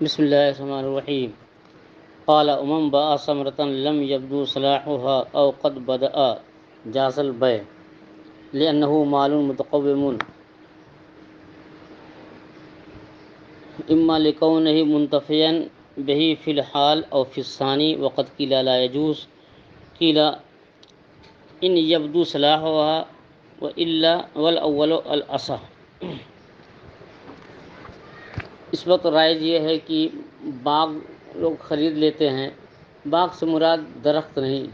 بسم اللہ الرحمن الرحیم قال امم با ثمرة لم يبدو صلاحها او قد بدأ جاز البيع لأنه مال متقوم اما لكونه منتفعا به في الحال او في الثاني وقد قيل لا يجوز قيل ان يبدو صلاحها والا والاول الاصح۔ اس وقت رائج یہ ہے کہ باغ لوگ خرید لیتے ہیں، باغ سے مراد درخت نہیں،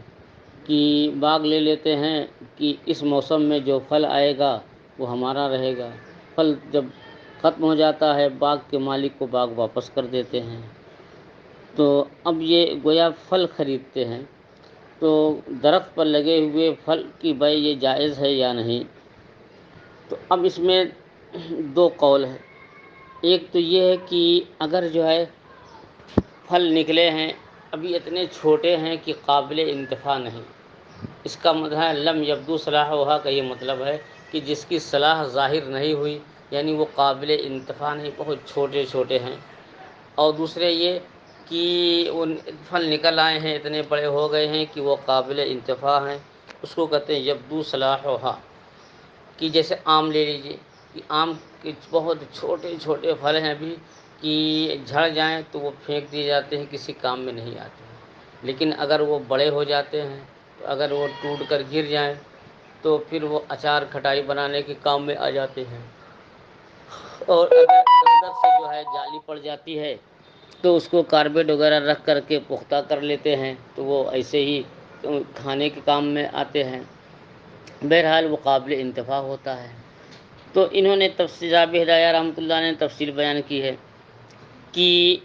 کہ باغ لے لیتے ہیں کہ اس موسم میں جو پھل آئے گا وہ ہمارا رہے گا، پھل جب ختم ہو جاتا ہے باغ کے مالک کو باغ واپس کر دیتے ہیں۔ تو اب یہ گویا پھل خریدتے ہیں، تو درخت پر لگے ہوئے پھل کی بے یہ جائز ہے یا نہیں؟ تو اب اس میں دو قول ہیں۔ ایک تو یہ ہے کہ اگر جو ہے پھل نکلے ہیں ابھی اتنے چھوٹے ہیں کہ قابل انتفاع نہیں، اس کا مطلب ہے لم یبدو صلاحہ کا یہ مطلب ہے کہ جس کی صلاح ظاہر نہیں ہوئی، یعنی وہ قابل انتفاع نہیں، بہت چھوٹے چھوٹے ہیں۔ اور دوسرے یہ کہ وہ پھل نکل آئے ہیں، اتنے بڑے ہو گئے ہیں کہ وہ قابل انتفاع ہیں، اس کو کہتے ہیں یبدو صلاحہ۔ کہ جیسے آم لے لیجیے، کہ آم کے بہت چھوٹے چھوٹے پھل ہیں ابھی، کہ جھڑ جائیں تو وہ پھینک دیے جاتے ہیں، کسی کام میں نہیں آتے ہیں۔ لیکن اگر وہ بڑے ہو جاتے ہیں، تو اگر وہ ٹوٹ کر گر جائیں تو پھر وہ اچار کھٹائی بنانے کے کام میں آ جاتے ہیں۔ اور اگر اندر سے جو ہے جالی پڑ جاتی ہے تو اس کو کاربیٹ وغیرہ رکھ کر کے پختہ کر لیتے ہیں، تو وہ ایسے ہی کھانے کے کام میں آتے ہیں۔ بہرحال وہ قابل انتفاع ہوتا ہے۔ تو انہوں نے تفسیر ہدایہ رحمۃ اللہ نے تفصیل بیان کی ہے کہ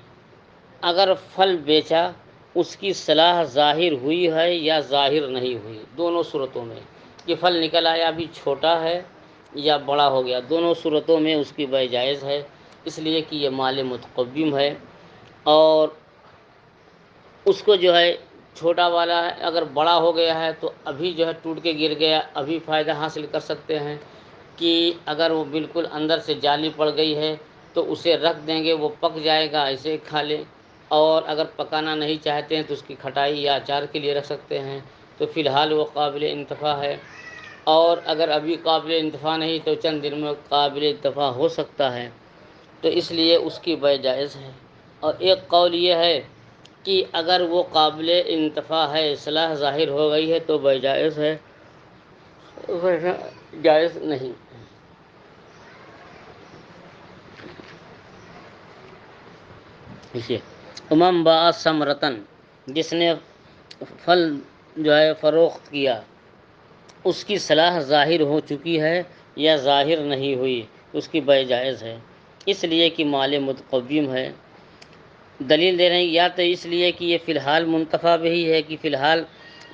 اگر پھل بیچا اس کی صلاح ظاہر ہوئی ہے یا ظاہر نہیں ہوئی، دونوں صورتوں میں، کہ پھل نکل آیا ابھی چھوٹا ہے یا بڑا ہو گیا، دونوں صورتوں میں اس کی بیع جائز ہے، اس لیے کہ یہ مال متقوم ہے۔ اور اس کو جو ہے چھوٹا والا ہے، اگر بڑا ہو گیا ہے تو ابھی جو ہے ٹوٹ کے گر گیا، ابھی فائدہ حاصل کر سکتے ہیں۔ کہ اگر وہ بالکل اندر سے جالی پڑ گئی ہے تو اسے رکھ دیں گے، وہ پک جائے گا، ایسے کھا لیں۔ اور اگر پکانا نہیں چاہتے ہیں تو اس کی کھٹائی یا اچار کے لیے رکھ سکتے ہیں، تو فی الحال وہ قابل انتفاع ہے۔ اور اگر ابھی قابل انتفاع نہیں تو چند دن میں قابل انتفاع ہو سکتا ہے، تو اس لیے اس کی بیع جائز ہے۔ اور ایک قول یہ ہے کہ اگر وہ قابل انتفاع ہے، صلاح ظاہر ہو گئی ہے تو بیع جائز ہے، ورنہ جائز نہیں۔ دیکھیے امام با ثمرتن، جس نے پھل جو ہے فروخت کیا، اس کی صلاح ظاہر ہو چکی ہے یا ظاہر نہیں ہوئی، اس کی بیع جائز ہے، اس لیے کہ مال متقوم ہے۔ دلیل دے رہے ہیں یا تو اس لیے کہ یہ فی الحال منتفع بھی ہے، کہ فی الحال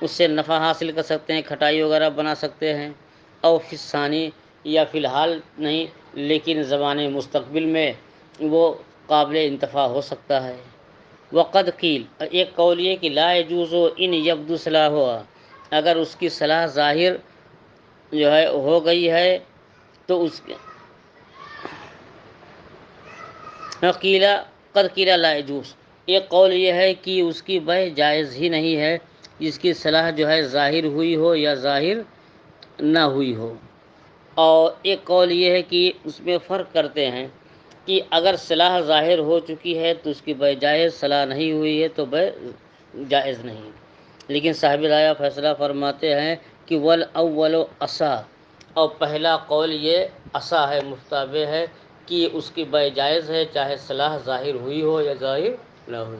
اس سے نفع حاصل کر سکتے ہیں، کھٹائی وغیرہ بنا سکتے ہیں، اور فی الثانی، یا فی الحال نہیں لیکن زمان مستقبل میں وہ قابل انتفاع ہو سکتا ہے۔ وقد قیل، ایک قول یہ کہ لا یجوز ان یبدو صلاحہ، اگر اس کی صلاح ظاہر جو ہے ہو گئی ہے تو اس قیلا قد قیلا لا یجوز، ایک قول یہ ہے کہ اس کی بیع جائز ہی نہیں ہے، جس کی صلاح جو ہے ظاہر ہوئی ہو یا ظاہر نہ ہوئی ہو۔ اور ایک قول یہ ہے کہ اس میں فرق کرتے ہیں کہ اگر صلاح ظاہر ہو چکی ہے تو اس کی بیع جائز، صلاح نہیں ہوئی ہے تو بیع جائز نہیں۔ لیکن صاحب رایہ فیصلہ فرماتے ہیں کہ والاول اصح، اور پہلا قول یہ اصح ہے، مفتابع ہے، کہ اس کی بیع جائز ہے چاہے صلاح ظاہر ہوئی ہو یا ظاہر نہ ہوئی۔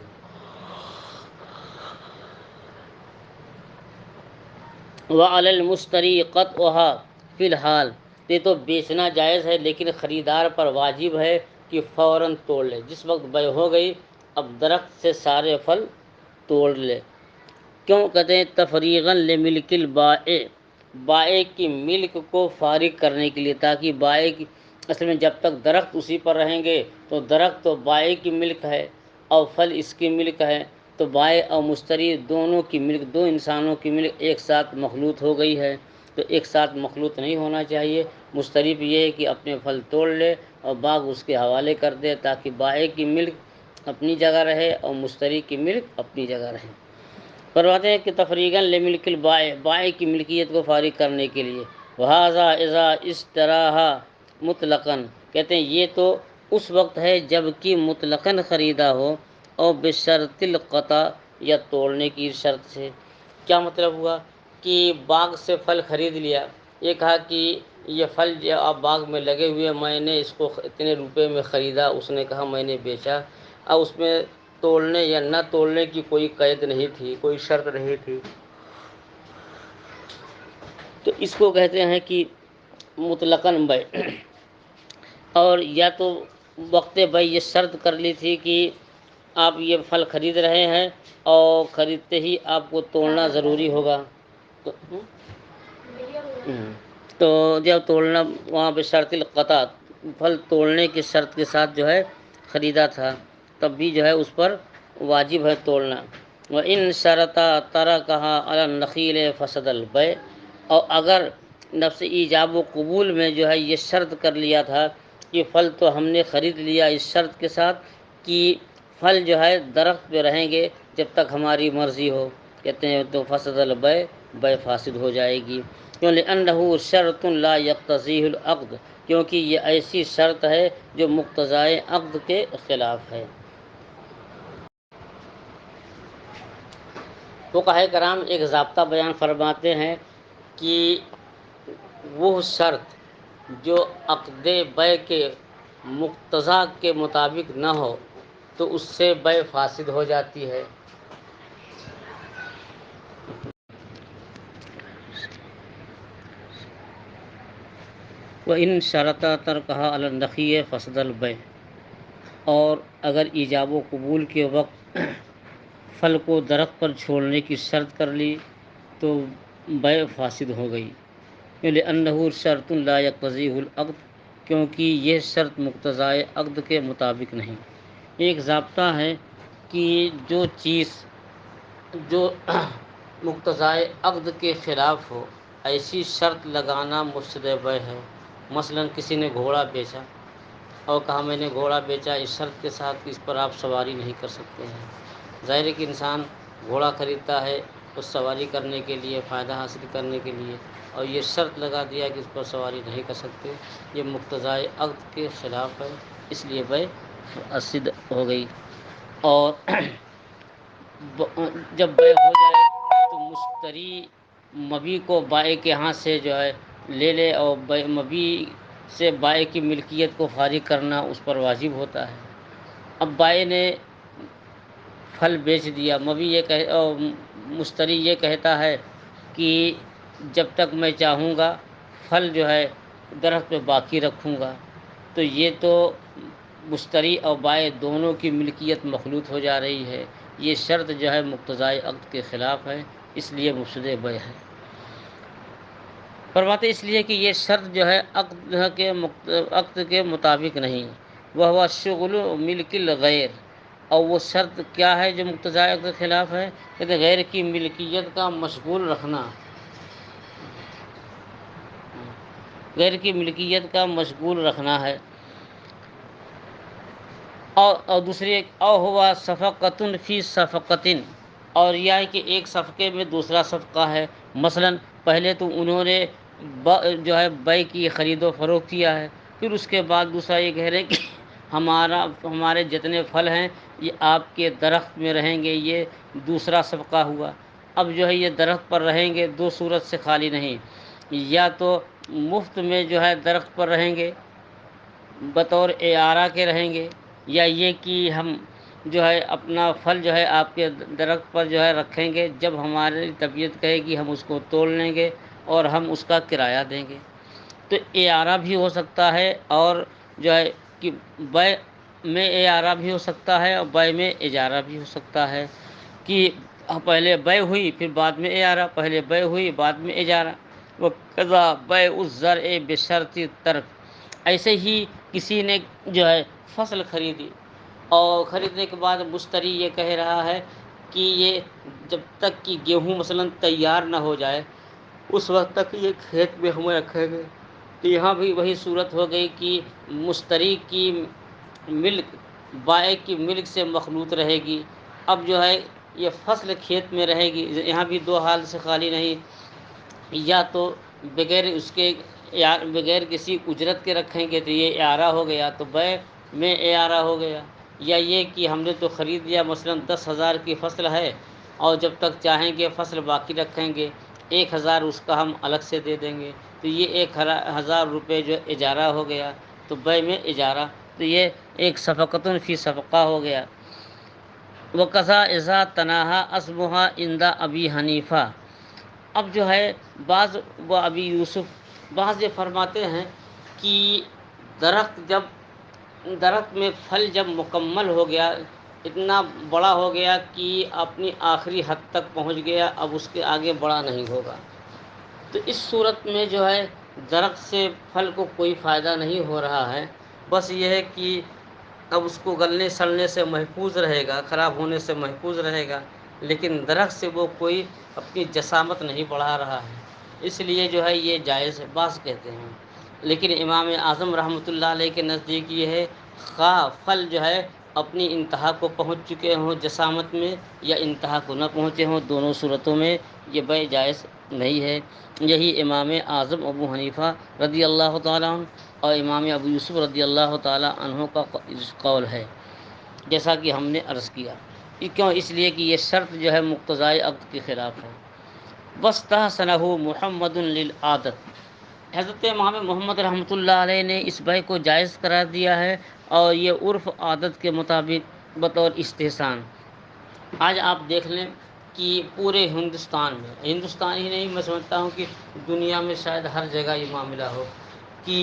وعلی المشتری قطعها فی الحال، یہ تو بیچنا جائز ہے لیکن خریدار پر واجب ہے کہ فوراً توڑ لے، جس وقت بیع ہو گئی اب درخت سے سارے پھل توڑ لے۔ کیوں کہتے ہیں تفریغاً لملک البائع، بائع کی ملک کو فارغ کرنے کے لیے، تاکہ بائع کی، اصل میں جب تک درخت اسی پر رہیں گے تو درخت تو بائع کی ملک ہے اور پھل اس کی ملک ہے، تو بائع اور مشتری دونوں کی ملک، دو انسانوں کی ملک ایک ساتھ مخلوط ہو گئی ہے، تو ایک ساتھ مخلوط نہیں ہونا چاہیے۔ مشتری بھی یہ ہے کہ اپنے پھل توڑ لے اور باغ اس کے حوالے کر دے، تاکہ بائع کی ملک اپنی جگہ رہے اور مشتری کی ملک اپنی جگہ رہے۔ فرماتے ہیں کہ تفریقاً لملک البائع، بائع کی ملکیت کو فارغ کرنے کے لیے، وہذا اذا اشتراہ مطلقاً، کہتے ہیں یہ تو اس وقت ہے جب کہ مطلقاً خریدا ہو، اور بشرط القطع، یا توڑنے کی شرط سے۔ کیا مطلب ہوا کہ باغ سے پھل خرید لیا، یہ کہا کہ یہ پھل جو آپ باغ میں لگے ہوئے، میں نے اس کو اتنے روپے میں خریدا، اس نے کہا میں نے بیچا، اب اس میں توڑنے یا نہ توڑنے کی کوئی قید نہیں تھی، کوئی شرط نہیں تھی، تو اس کو کہتے ہیں کہ مطلقاً بیع۔ اور یا تو وقت بیع یہ شرط کر لی تھی کہ آپ یہ پھل خرید رہے ہیں اور خریدتے ہی آپ کو توڑنا ضروری ہوگا، تو جب توڑنا وہاں پہ شرط القطع، پھل توڑنے کی شرط کے ساتھ جو ہے خریدا تھا، تب بھی جو ہے اس پر واجب ہے توڑنا۔ وَإِن شَرَطَ تَرَكَهَا عَلَى النَّخِيلِ فَسَدَ الْبَيْعُ، اور اگر نفس ایجاب و قبول میں جو ہے یہ شرط کر لیا تھا کہ پھل تو ہم نے خرید لیا اس شرط کے ساتھ کہ پھل جو ہے درخت پہ رہیں گے جب تک ہماری مرضی ہو، کہتے ہیں تو فسد البیع، بیع فاسد ہو جائے گی، کیوں؟ لأنہ شرط لا یقتضیہ العقد، کیونکہ یہ ایسی شرط ہے جو مقتضائے عقد کے خلاف ہے۔ فقہائے کرام ایک ضابطہ بیان فرماتے ہیں کہ وہ شرط جو عقد بیع کے مقتضا کے مطابق نہ ہو تو اس سے بیع فاسد ہو جاتی ہے۔ وَإِن شَرَطَ تَرْكَهَا عَلَى النَّخِيلِ فَسَدَ الْبَيْعُ، اور اگر ایجاب و قبول کے وقت پھل کو درخت پر چھوڑنے کی شرط کر لی تو بیع فاسد ہو گئی، لأنہ شرط لا یقتضیہ العقد، کیونکہ یہ شرط مقتضائے عقد کے مطابق نہیں۔ ایک ضابطہ ہے کہ جو چیز جو مقتضائے عقد کے خلاف ہو ایسی شرط لگانا مفسد بیع ہے۔ مثلا کسی نے گھوڑا بیچا اور کہا میں نے گھوڑا بیچا اس شرط کے ساتھ کہ اس پر آپ سواری نہیں کر سکتے ہیں۔ ظاہر ہے کہ انسان گھوڑا خریدتا ہے اس سواری کرنے کے لیے، فائدہ حاصل کرنے کے لیے، اور یہ شرط لگا دیا کہ اس پر سواری نہیں کر سکتے، یہ مقتضائے عقد کے خلاف ہے، اس لیے بیع فاسد ہو گئی۔ اور جب بیع ہو جائے تو مشتری مبیع کو بائع کے ہاتھ سے جو ہے لے لے، اور مبیع سے بائع کی ملکیت کو فارغ کرنا اس پر واجب ہوتا ہے۔ اب بائع نے پھل بیچ دیا، مبیع یہ مشتری یہ کہتا ہے کہ جب تک میں چاہوں گا پھل جو ہے درخت پہ باقی رکھوں گا، تو یہ تو مشتری اور بائع دونوں کی ملکیت مخلوط ہو جا رہی ہے، یہ شرط جو ہے مقتضائے عقد کے خلاف ہے، اس لیے مفسد بیع ہے۔ فرماتے اس لیے کہ یہ شرط جو ہے عقد کے مطابق نہیں، وہ شغل ملک الغیر، اور وہ شرط کیا ہے جو مقتضائے عقد کے خلاف ہے، کہ غیر کی ملکیت کا مشغول رکھنا، غیر کی ملکیت کا مشغول رکھنا ہے۔ اور دوسری او ہوا صفقۃ فی صفقۃ، اور یہ ہے کہ ایک صفقے میں دوسرا صفقہ ہے، مثلا پہلے تو انہوں نے جو ہے بیع کی خرید و فروخت کیا ہے، پھر اس کے بعد دوسرا یہ کہہ رہے ہیں کہ ہمارے جتنے پھل ہیں یہ آپ کے درخت میں رہیں گے، یہ دوسرا صفقہ ہوا۔ اب جو ہے یہ درخت پر رہیں گے دو صورت سے خالی نہیں، یا تو مفت میں جو ہے درخت پر رہیں گے بطور اعارہ کے رہیں گے، یا یہ کہ ہم جو ہے اپنا پھل جو ہے آپ کے درخت پر جو ہے رکھیں گے، جب ہماری طبیعت کہے گی ہم اس کو توڑ لیں گے اور ہم اس کا کرایہ دیں گے۔ تو اعارہ بھی ہو سکتا ہے، اور جو ہے کہ بیع میں اعارہ بھی ہو سکتا ہے اور بیع میں اجارہ بھی ہو سکتا ہے، کہ پہلے بیع ہوئی پھر بعد میں اعارہ، پہلے بیع ہوئی بعد میں اجارہ۔ وقضا بیع الزرع بشرط ترک، ایسے ہی کسی نے جو ہے فصل خریدی اور خریدنے کے بعد مشتری یہ کہہ رہا ہے کہ یہ جب تک کہ گیہوں مثلا تیار نہ ہو جائے اس وقت تک یہ کھیت میں ہمیں رکھیں گے، تو یہاں بھی وہی صورت ہو گئی کہ مشتری کی ملک بائع کی ملک سے مخلوط رہے گی۔ اب جو ہے یہ فصل کھیت میں رہے گی، یہاں بھی دو حال سے خالی نہیں، یا تو بغیر اس کے بغیر کسی اجرت کے رکھیں گے تو یہ اعارہ ہو گیا، تو بیع میں اعارہ ہو گیا، یا یہ کہ ہم نے تو خرید لیا، مثلاً 10,000 کی فصل ہے اور جب تک چاہیں گے فصل باقی رکھیں گے، 1,000 اس کا ہم الگ سے دے دیں گے، تو یہ 1,000 روپے جو اجارہ ہو گیا، تو بیع میں اجارہ، تو یہ ایک صفقۃ فی صفقہ ہو گیا۔ وَقَضَا إِذَا تَنَاهَا أَصْلُهَا عِنْدَ أَبِي حنیفہ۔ اب جو ہے بعض و ابی یوسف بعض یہ فرماتے ہیں کہ درخت میں پھل جب مکمل ہو گیا، اتنا بڑا ہو گیا کہ اپنی آخری حد تک پہنچ گیا، اب اس کے آگے بڑا نہیں ہوگا، تو اس صورت میں جو ہے درخت سے پھل کو کوئی فائدہ نہیں ہو رہا ہے، بس یہ ہے کہ اب اس کو گلنے سڑنے سے محفوظ رہے گا، خراب ہونے سے محفوظ رہے گا، لیکن درخت سے وہ کوئی اپنی جسامت نہیں بڑھا رہا ہے، اس لیے جو ہے یہ جائز ہے، بعض کہتے ہیں۔ لیکن امام اعظم رحمۃ اللہ علیہ کے نزدیک یہ ہے، خواہ پھل جو ہے اپنی انتہا کو پہنچ چکے ہوں جسامت میں یا انتہا کو نہ پہنچے ہوں، دونوں صورتوں میں یہ بیع جائز نہیں ہے۔ یہی امام اعظم ابو حنیفہ رضی اللہ تعالیٰ عنہ اور امام ابو یوسف رضی اللہ تعالیٰ عنہ کا قول ہے، جیسا کہ ہم نے عرض کیا۔ کیوں؟ اس لیے کہ یہ شرط جو ہے مقتضائے عقد کے خلاف ہے۔ وَاسْتَحْسَنَهُ مُحَمَّدٌ لِلْعَادَةِ، حضرت امام محمد رحمۃ اللہ علیہ نے اس بیع کو جائز قرار دیا ہے، اور یہ عرف عادت کے مطابق بطور استحسان۔ آج آپ دیکھ لیں کہ پورے ہندوستان ہی نہیں، میں سمجھتا ہوں کہ دنیا میں شاید ہر جگہ یہ معاملہ ہو کہ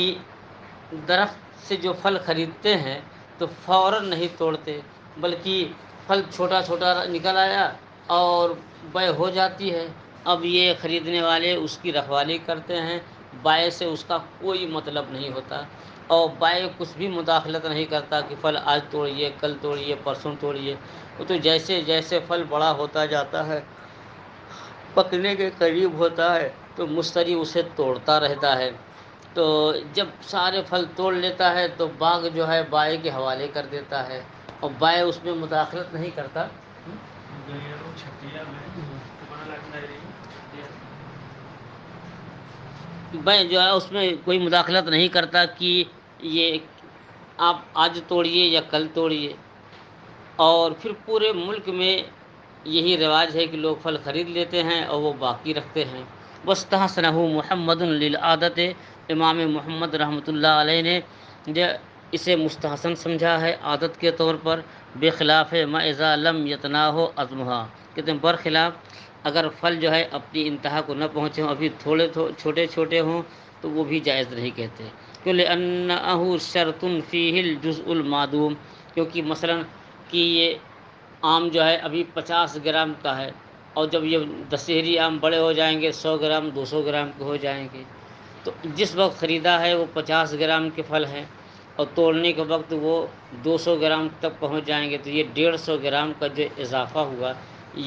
درخت سے جو پھل خریدتے ہیں تو فوراً نہیں توڑتے، بلکہ پھل چھوٹا چھوٹا نکل آیا اور بیع ہو جاتی ہے، اب یہ خریدنے والے اس کی رکھوالی کرتے ہیں، بائع سے اس کا کوئی مطلب نہیں ہوتا، اور بائع کچھ بھی مداخلت نہیں کرتا کہ پھل آج توڑیے، کل توڑیے، پرسوں توڑیے، وہ تو جیسے جیسے پھل بڑا ہوتا جاتا ہے، پکنے کے قریب ہوتا ہے تو مشتری اسے توڑتا رہتا ہے، تو جب سارے پھل توڑ لیتا ہے تو باغ جو ہے بائع کے حوالے کر دیتا ہے، اور بائع اس میں مداخلت نہیں کرتا۔ بائع جو ہے اس میں کوئی مداخلت نہیں کرتا کہ یہ آپ آج توڑیے یا کل توڑیے، اور پھر پورے ملک میں یہی رواج ہے کہ لوگ پھل خرید لیتے ہیں اور وہ باقی رکھتے ہیں۔ وَاسْتَحْسَنَهُ مُحَمَّدٌ لِلْعَادَةِ، امام محمد رحمۃ اللہ علیہ نے اسے مستحسن سمجھا ہے عادت کے طور پر، بخلاف ما اذا لم يتناهوا عظمها، کہتے ہیں برخلاف اگر پھل جو ہے اپنی انتہا کو نہ پہنچے ہوں، ابھی تھوڑے چھوٹے چھوٹے ہوں تو وہ بھی جائز نہیں کہتے، لِأَنَّهُ شَرْطٌ فِيهِ الْجُزْءُ الْمَعْدُومُ، کیونکہ مثلاً کہ یہ آم جو ہے ابھی 50 گرام کا ہے، اور جب یہ دشہری آم بڑے ہو جائیں گے 100 گرام 200 گرام کے ہو جائیں گے، تو جس وقت خریدا ہے وہ 50 گرام کے پھل ہیں، اور توڑنے کے وقت وہ 200 گرام تک پہنچ جائیں گے، تو یہ 150 گرام کا جو اضافہ ہوا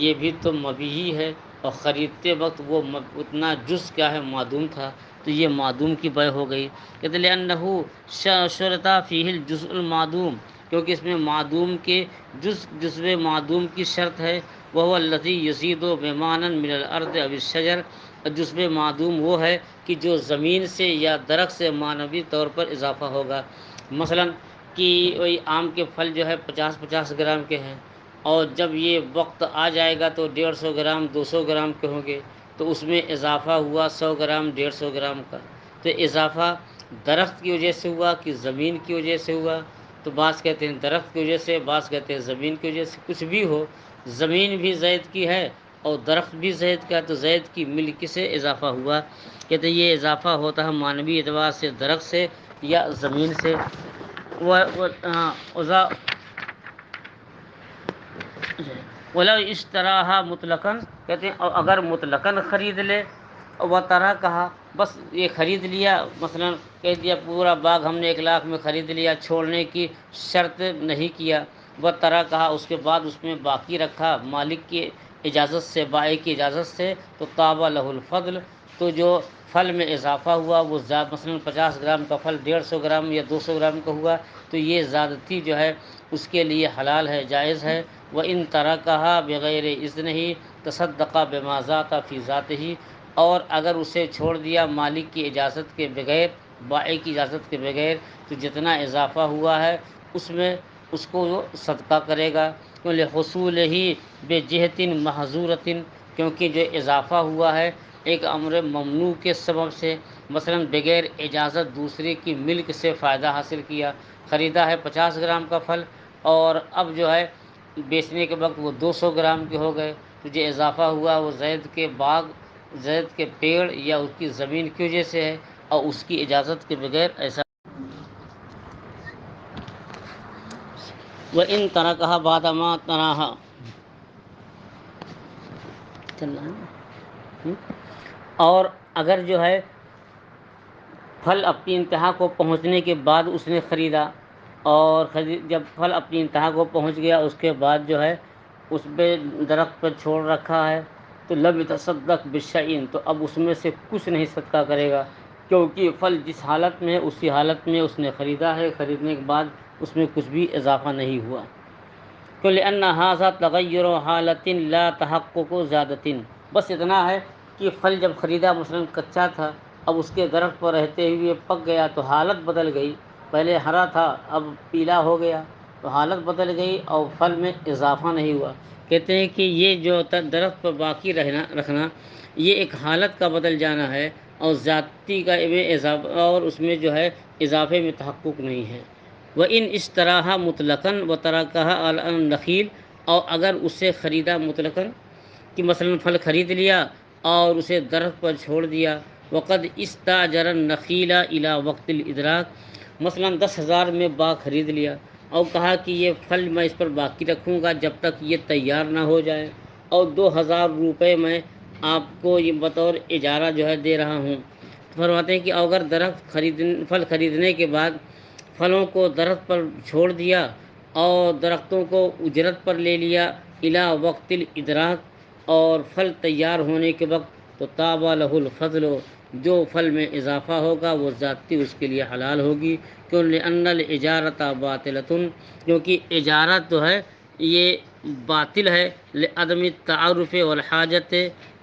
یہ بھی تو مبیح ہے، اور خریدتے وقت وہ اتنا جز کیا ہے معدوم تھا، تو یہ معدوم کی بیع ہو گئی، کہتے لِأَنَّهُ شُرِطَ فِيهِ الْجُزْءُ الْمَعْدُومُ، کیونکہ اس میں معدوم کے جزو معدوم کی شرط ہے، وَهُوَ الَّذِي يَزِيدُ بِمَعْنًى مِنَ الْأَرْضِ أَوِ الشَّجَرِ، جزو معدوم وہ ہے کہ جو زمین سے یا درخت سے معنوی طور پر اضافہ ہوگا، مثلاً کہ وہی آم کے پھل جو ہے 50 گرام کے ہیں، اور جب یہ وقت آ جائے گا تو 150 گرام 200 گرام کے ہوں گے، تو اس میں اضافہ ہوا 100 گرام 150 گرام کا، تو اضافہ درخت کی وجہ سے ہوا کہ زمین کی وجہ سے ہوا، تو بعض کہتے ہیں درخت کی وجہ سے، بعض کہتے ہیں زمین کی وجہ سے، کچھ بھی ہو، زمین بھی زید کی ہے اور درخت بھی زید کا ہے، تو زید کی ملک سے اضافہ ہوا، کہتے ہیں یہ اضافہ ہوتا ہے معنوی اعتبار سے درخت سے یا زمین سے۔ وَلَوْ اشْتَرَاهَا مُطْلَقًا، کہتے ہیں اور اگر مطلقاً خرید لے، وہ طرح کہا بس یہ خرید لیا، مثلا کہہ دیا پورا باغ ہم نے 1 لاکھ میں خرید لیا، چھوڑنے کی شرط نہیں کیا، وہ طرح کہا اس کے بعد اس میں باقی رکھا مالک کی اجازت سے، بائع کی اجازت سے، تو طاب لہ الفضل، تو جو پھل میں اضافہ ہوا وہ مثلا 50 گرام کا پھل 150 گرام یا 200 گرام کا ہوا، تو یہ زیادتی جو ہے اس کے لیے حلال ہے، جائز ہے۔ وَإِن تَرَكَهَا بِغَيْرِ إِذْنِهِ تَصَدَّقَ بِمَا ذَاتَ فِي ذَاتِهِ، اور اگر اسے چھوڑ دیا مالک کی اجازت کے بغیر، بائع کی اجازت کے بغیر، تو جتنا اضافہ ہوا ہے اس میں اس کو وہ صدقہ کرے گا۔ لِحُصُولِهِ بِجِهَةٍ مَحْظُورَةٍ، کیونکہ جو اضافہ ہوا ہے ایک امر ممنوع کے سبب سے، مثلا بغیر اجازت دوسرے کی ملک سے فائدہ حاصل کیا، خریدا ہے 50 گرام کا پھل اور اب جو ہے بیچنے کے وقت وہ 200 گرام کے ہو گئے، تو جو اضافہ ہوا وہ زید کے باغ، زید کے پیڑ یا اس کی زمین کی وجہ سے ہے اور اس کی اجازت کے بغیر ایسا۔ وَإِن تَرَكَهَا بَعْدَ مَا تَرَاهَا، اور اگر جو ہے پھل اپنی انتہا کو پہنچنے کے بعد اس نے خریدا، اور جب پھل اپنی انتہا کو پہنچ گیا اس کے بعد جو ہے اس پہ درخت پر چھوڑ رکھا ہے، تو لم يتصدق بشیء، تو اب اس میں سے کچھ نہیں صدقہ کرے گا، کیونکہ پھل جس حالت میں ہے اسی حالت میں اس نے خریدا ہے، خریدنے کے بعد اس میں کچھ بھی اضافہ نہیں ہوا۔ تو لأن هذا تغیر حالت لا تحقق زیادت، بس اتنا ہے کہ پھل جب خریدا مثلا کچا تھا، اب اس کے درخت پر رہتے ہوئے پک گیا تو حالت بدل گئی، پہلے ہرا تھا اب پیلا ہو گیا تو حالت بدل گئی اور پھل میں اضافہ نہیں ہوا۔ کہتے ہیں کہ یہ جو درخت پر باقی رکھنا یہ ایک حالت کا بدل جانا ہے اور ذاتی کا میں اضافہ، اور اس میں جو ہے اضافے میں تحقق نہیں ہے۔ وَإِنْ اشْتَرَاهَا مُطْلَقًا وَتَرَكَهَا عَلَى النَّخِيلِ، اور اگر اسے خریدا مطلقاً کہ مثلا پھل خرید لیا اور اسے درخت پر چھوڑ دیا، وقد استاجر النخیل الى وقت الادراک، مثلا 10,000 میں باغ خرید لیا اور کہا کہ یہ پھل میں اس پر باقی رکھوں گا جب تک یہ تیار نہ ہو جائے، اور 2,000 روپے میں آپ کو یہ بطور اجارہ جو ہے دے رہا ہوں۔ فرماتے ہیں کہ اگر پھل خریدنے کے بعد پھلوں کو درخت پر چھوڑ دیا اور درختوں کو اجرت پر لے لیا الی وقت الادراک، اور پھل تیار ہونے کے وقت، تو تابع لہ الفضل، جو پھل میں اضافہ ہوگا وہ ذاتی اس کے لیے حلال ہوگی، کیوں لأن الاجارۃ باطلۃ، کیونکہ اجارت جو ہے یہ باطل ہے، لعدم التعارف والحاجت،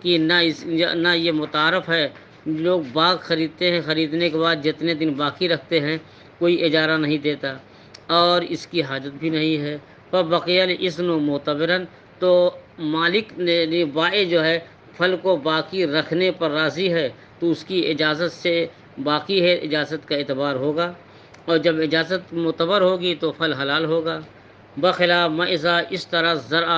کہ نہ یہ متعارف ہے، لوگ باغ خریدتے ہیں، خریدنے کے بعد جتنے دن باقی رکھتے ہیں کوئی اجارہ نہیں دیتا اور اس کی حاجت بھی نہیں ہے۔ فبقی الاذن معتبرا، تو مالک نے بائع جو ہے پھل کو باقی رکھنے پر راضی ہے تو اس کی اجازت سے باقی ہے، اجازت کا اعتبار ہوگا، اور جب اجازت معتبر ہوگی تو پھل حلال ہوگا۔ بخلاف ما اذا اشترى الزرع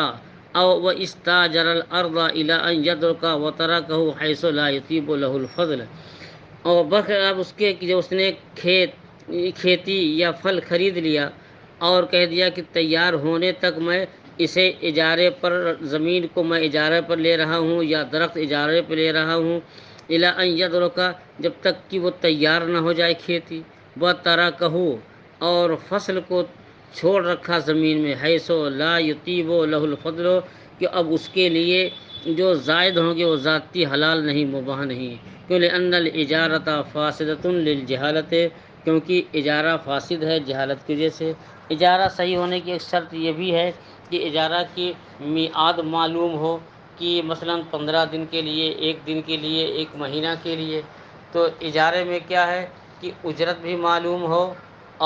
او واستاجر الارض الى ان يدرك وتركه حيث لا يطيب له الفضل، اور بخلاف اس کے کہ جو اس نے کھیتی یا پھل خرید لیا اور کہہ دیا کہ تیار ہونے تک میں اسے اجارے پر، زمین کو میں اجارے پر لے رہا ہوں یا درخت اجارے پر لے رہا ہوں، الی ان یدرکا، جب تک کہ وہ تیار نہ ہو جائے کھیتی، وترکہ، اور فصل کو چھوڑ رکھا زمین میں، حیث لا یطیب لہ الفضل، کہ اب اس کے لیے جو زائد ہوں گے وہ ذاتی حلال نہیں، مباح نہیں، کیوں لأن الاجارۃ فاسدۃ للجہالۃ، کیونکہ اجارہ فاسد ہے جہالت کی وجہ سے۔ اجارہ صحیح ہونے کی ایک شرط یہ بھی ہے کہ اجارہ کی میعاد معلوم ہو، کہ مثلا 15 دن کے لیے، 1 دن کے لیے، 1 مہینہ کے لیے، تو اجارے میں کیا ہے کہ اجرت بھی معلوم ہو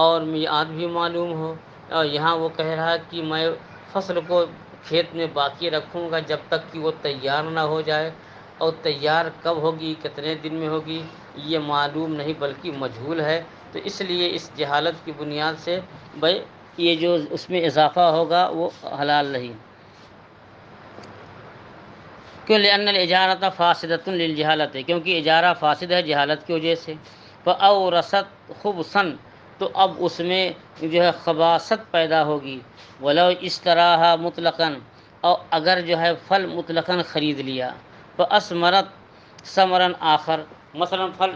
اور میعاد بھی معلوم ہو، اور یہاں وہ کہہ رہا ہے کہ میں فصل کو کھیت میں باقی رکھوں گا جب تک کہ وہ تیار نہ ہو جائے، اور تیار کب ہوگی، کتنے دن میں ہوگی، یہ معلوم نہیں بلکہ مجہول ہے، تو اس لیے اس جہالت کی بنیاد سے بھائی یہ جو اس میں اضافہ ہوگا وہ حلال نہیں، کیوں لأن الاجارۃ فاسدۃ للجہالۃ، کیونکہ اجارہ فاسد ہے جہالت کی وجہ سے۔ فاورثت خبثا، تو اب اس میں جو ہے خباثت پیدا ہوگی، ولو اشتراها مطلقا، اور اگر جو ہے پھل مطلقاً خرید لیا، فاثمرت ثمرا آخر، مثلا پھل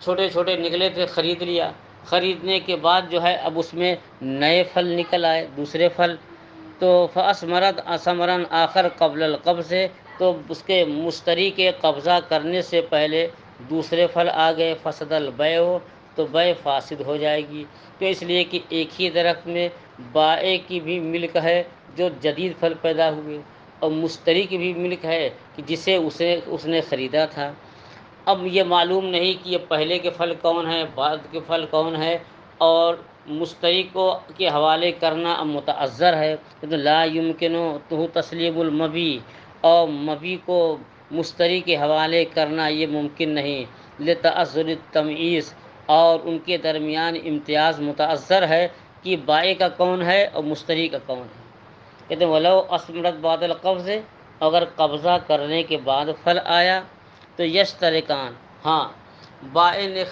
چھوٹے چھوٹے نکلے تھے، خرید لیا، خریدنے کے بعد جو ہے اب اس میں نئے پھل نکل آئے، دوسرے پھل، تو فاثمرت ثمرا آخر قبل القبض، تو اس کے مشتری کے قبضہ کرنے سے پہلے دوسرے پھل آ گئے، فسد البیع، تو بے فاسد ہو جائے گی۔ تو اس لیے کہ ایک ہی درخت میں بائع کی بھی ملک ہے جو جدید پھل پیدا ہوئے، اور مشتری کی بھی ملک ہے کہ جسے اس نے خریدا تھا۔ اب یہ معلوم نہیں کہ یہ پہلے کے پھل کون ہیں، بعد کے پھل کون ہے، اور مشتری کو کے حوالے کرنا اب متعذر ہے۔ تو لا یمکن تو تسلیم المبی، اور مبی کو مشتری کے حوالے کرنا یہ ممکن نہیں، لتعذر التمییز، اور ان کے درمیان امتیاز متعذر ہے کہ بائع کا کون ہے اور مشتری کا کون ہے۔ کہتے ہیں ولو اثمرت بعد القبض، اگر قبضہ کرنے کے بعد پھل آیا تو یشترکان، ہاں بائع نے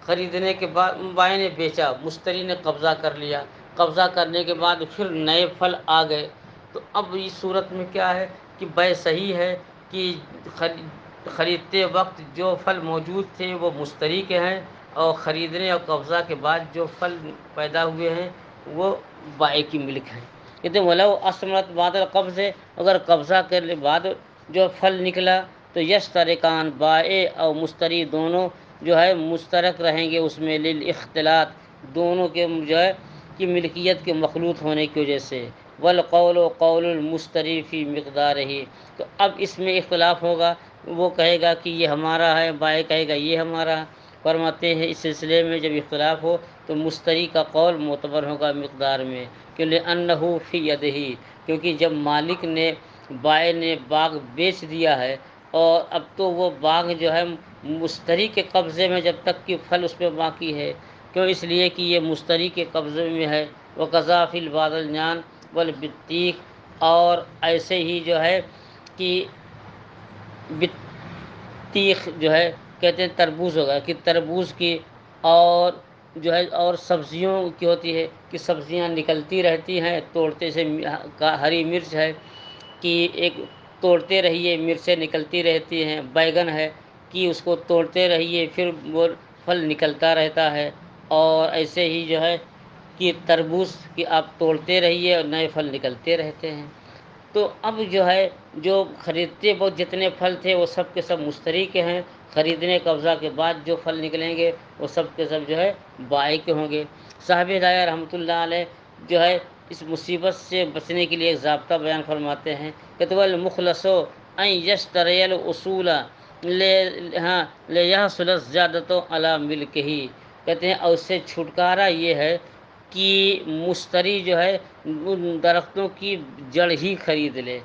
خریدنے کے بعد بائع نے بیچا، مشتری نے قبضہ کر لیا، قبضہ کرنے کے بعد پھر نئے پھل آ گئے، تو اب اس صورت میں کیا ہے کہ بیع صحیح ہے کہ خریدتے وقت جو پھل موجود تھے وہ مشتری کے ہیں، اور خریدنے اور قبضہ کے بعد جو پھل پیدا ہوئے ہیں وہ بائع کی ملک ہیں۔ کہتے ہیں ولو اثمرت بعد القبض، اگر قبضہ کرنے بعد جو پھل نکلا تو یشترکان، بائع اور مشتری دونوں جو ہے مشترک رہیں گے اس میں، للاختلاط، دونوں کے جو ہے کی ملکیت کے مخلوط ہونے کی وجہ سے، والقول قول المشتری فی مقدارہ، تو اب اس میں اختلاف ہوگا، وہ کہے گا کہ یہ ہمارا ہے، بائع کہے گا یہ ہمارا ہے۔ فرماتے ہیں اس سلسلے میں جب اختلاف ہو تو مشتری کا قول معتبر ہوگا مقدار میں، کہ لأنہ فی یدہ، کیونکہ جب مالک نے بائع نے باغ بیچ دیا ہے، اور اب تو وہ باغ جو ہے مشتری کے قبضے میں جب تک کہ پھل اس پہ باقی ہے، کیوں؟ اس لیے کہ یہ مشتری کے قبضے میں ہے۔ وقضا فی الباذلجان والبطیخ، اور ایسے ہی جو ہے کہ بطیخ جو ہے کہتے ہیں تربوز ہوگا کہ تربوز کی، اور جو ہے اور سبزیوں کی ہوتی ہے کہ سبزیاں نکلتی رہتی ہیں توڑتے سے، ہری مرچ ہے کہ ایک توڑتے رہیے مرچیں نکلتی رہتی ہیں، بیگن ہے کہ اس کو توڑتے رہیے پھر وہ پھل نکلتا رہتا ہے، اور ایسے ہی جو ہے کہ تربوز کہ آپ توڑتے رہیے اور نئے پھل نکلتے رہتے ہیں۔ تو اب جو ہے جو خریدتے وقت جتنے پھل تھے وہ سب کے سب مشتری کے ہیں، خریدنے قبضہ کے بعد جو پھل نکلیں گے وہ سب کے سب جو ہے بائع کے ہوں گے۔ صاحب ہدایہ رحمۃ اللہ علیہ جو ہے اس مصیبت سے بچنے کے لیے ایک ضابطہ بیان فرماتے ہیں کہ المخلص ان یشتری الاصول لیحصل الزیادۃ علی ملکہ، کہتے ہیں اور اس سے چھٹکارا یہ ہے کہ مشتری جو ہے ان درختوں کی جڑ ہی خرید لے،